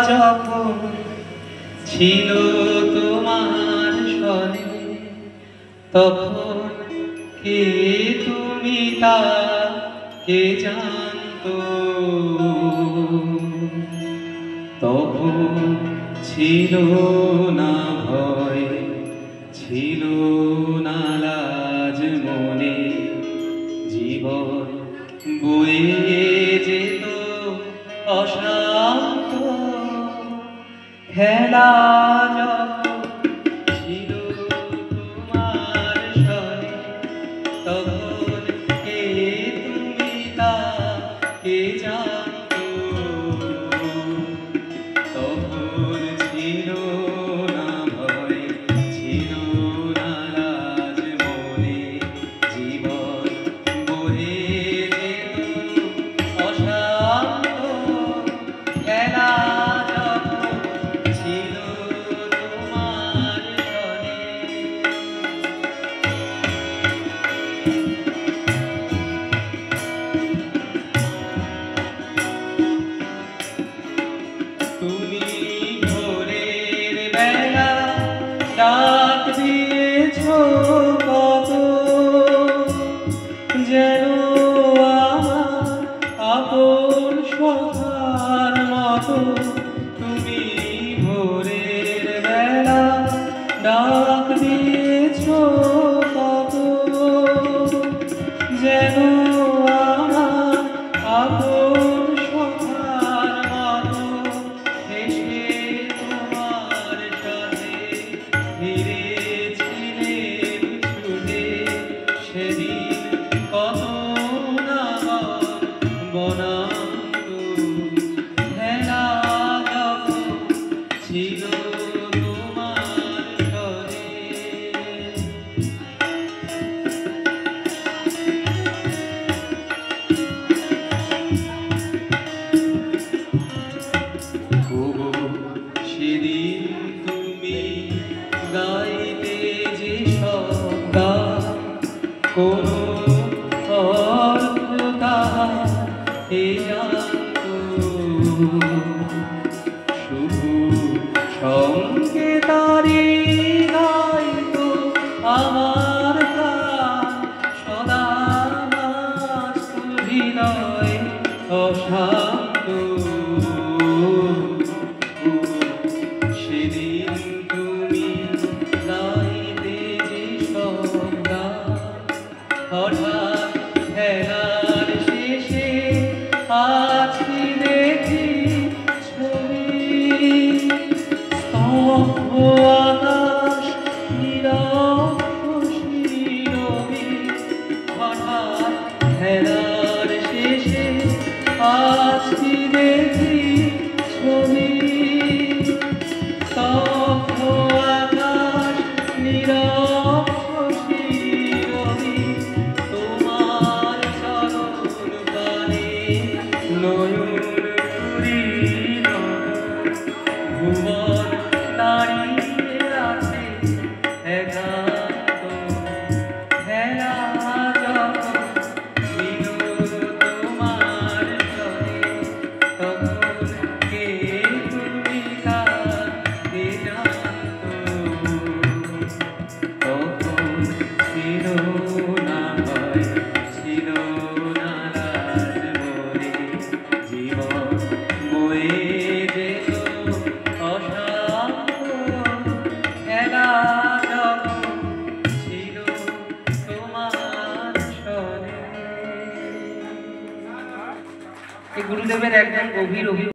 যখন ছিল তোমার স্বরে তখন কে তুমি তা কে জানতো তখন ছিল না ভয় ছিল না লাজ মনে জীবন বয়ে যেত অশান্ত খেলা যখন ছিল তোমার স্বরে তখন কে তুমি তা কে জানতো তখন ছিল না ভয় ছিল না লাজ মনে জীবন বয়ে যেত অশান্ত খেলা তুমি ভোরের বেলা ডাক দিয়েছ কত যেন আমার আপন সখার মতো তুমি ভোরের বেলা ডাক দিয়েছ কত যেন আমার আপন ছিল তোমার স্বরে সেদিন তুমি গাইতে যে সব গান কোনো অর্থ তাহার কে জানতো শুধু সঙ্গে তারি গাইতো আমার প্রাণ সদা নাচত হৃদয় অশান্ত সেদিন তুমি গাইতে যে সব গান হঠাৎ খেলার শেষে আজকে দেখি আকাশ হঠাৎ খেলার শেষে আজকে দেখি ছবি স্তব্ধ আকাশ তোমার চরণ পানে নয়ন পুরিল ভুবন দাঁড়িয়ে আছে একান্ত খেলা যখন ছিল তোমার স্বরে তখন কে তুমি কাকে জানতো তখন ছিল না ভয় ছিল না লাজ মনে জীবন বয়ে যেত গুরুদেবের একজন গভীর